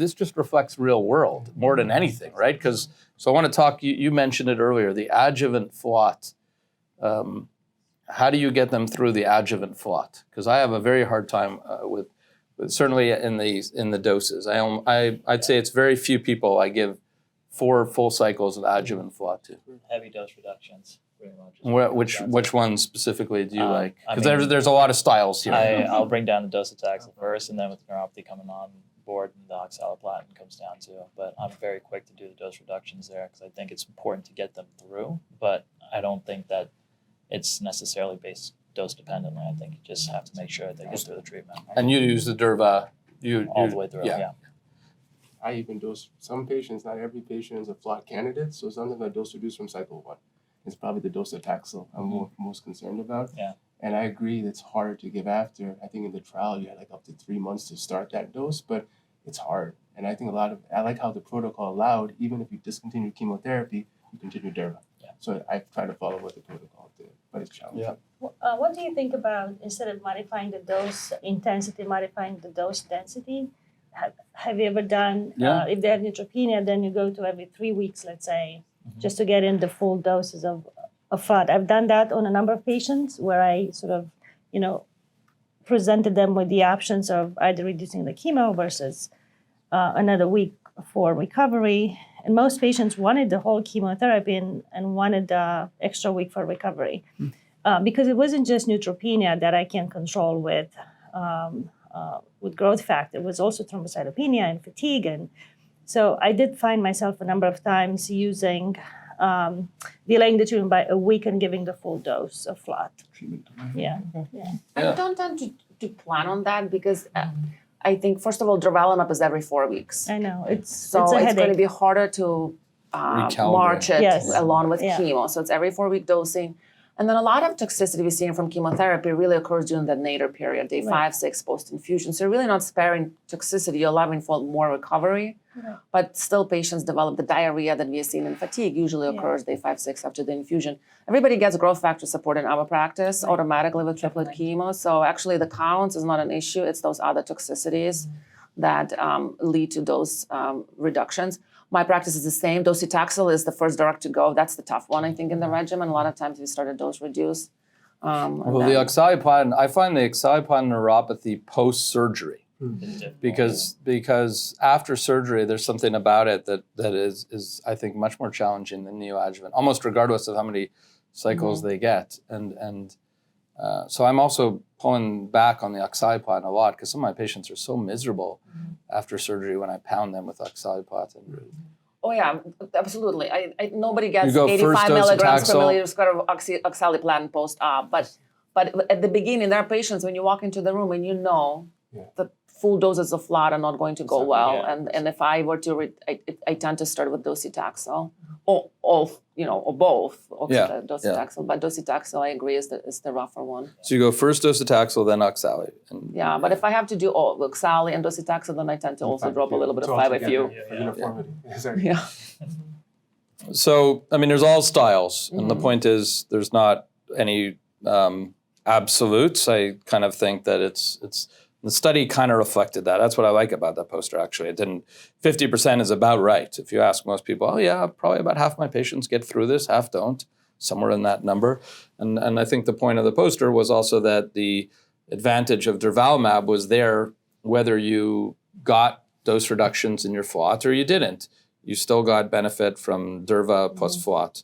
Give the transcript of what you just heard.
this just reflects real world more than anything, right? Because, so I want to talk, you mentioned it earlier, the adjuvant FLOT. How do you get them through the adjuvant FLOT? Because I have a very hard time with certainly in the doses. I'd say it's very few people I give 4 full cycles of adjuvant FLOT to. Heavy dose reductions, pretty much. Which one specifically do you like? Because there's a lot of styles here. I'll bring down the docetaxel first, and then with neuropathy coming on board, and the oxaliplatin comes down too. But I'm very quick to do the dose reductions there because I think it's important to get them through. But I don't think that it's necessarily based dose dependently. I think you just have to make sure that they get through the treatment. And you use the Durva all the way through. Yeah. I even dose some patients. Not every patient is a FLOT candidate, so sometimes I dose reduce from cycle 1. It's probably the docetaxel I'm most concerned about. Yeah. And I agree it's harder to give after. I think in the trial you had like up to 3 months to start that dose, but it's hard. And I think I like how the protocol allowed, even if you discontinue chemotherapy, you continue Durva. Yeah. So I try to follow what the protocol did, but it's challenging. Yeah. What do you think about, instead of modifying the dose intensity, modifying the dose density? Have you ever done, if they have neutropenia, then you go to every 3 weeks, let's say, just to get in the full doses of FLOT. I've done that on a number of patients where I sort of, presented them with the options of either reducing the chemo versus another week for recovery. And most patients wanted the whole chemotherapy and wanted the extra week for recovery. Because it wasn't just neutropenia that I can control with growth factor. It was also thrombocytopenia and fatigue. And so I did find myself a number of times using, delaying the treatment by a week and giving the full dose of FLOT. Yeah. I don't tend to plan on that because I think, first of all, Durvalumab is every 4 weeks. I know. It's going to be harder to march it along with chemo. So it's every 4-week dosing. And then a lot of toxicity we're seeing from chemotherapy really occurs during that nadir period, day 5, 6 post-infusion. So you're really not sparing toxicity, you're allowing for more recovery. But still patients develop the diarrhea that we are seeing in fatigue, usually occurs day 5, 6 after the infusion. Everybody gets growth factor support in our practice automatically with triplet chemo. So actually the counts is not an issue, it's those other toxicities that lead to those reductions. My practice is the same. Docetaxel is the first drug to go. That's the tough one, I think, in the regimen. A lot of times we start a dose reduce. Well, the oxaliplatin, I find the oxaliplatin neuropathy post-surgery. Because after surgery, there's something about it that is I think much more challenging than neoadjuvant, almost regardless of how many cycles they get. And so I'm also pulling back on the oxaliplatin a lot because some of my patients are so miserable after surgery when I pound them with oxaliplatin. Oh yeah, absolutely. Nobody gets 85 milligrams per milliliter square of oxaliplatin post-op, but at the beginning, there are patients when you walk into the room and you know the full doses of FLOT are not going to go well, and if I were to, I tend to start with docetaxel, or both, docetaxel. But docetaxel, I agree, is the rougher one. So you go first docetaxel, then oxali. Yeah, but if I have to do oxali and docetaxel, then I tend to also drop a little bit of 5-FU. Yeah. So, I mean, there's all styles, and the point is there's not any absolutes. I kind of think that it's the study kind of reflected that. That's what I like about that poster, actually. It didn't, 50% is about right. If you ask most people, oh yeah, probably about half my patients get through this, half don't, somewhere in that number. And I think the point of the poster was also that the advantage of Durvalumab was there whether you got dose reductions in your FLOT or you didn't. You still got benefit from Durva plus FLOT.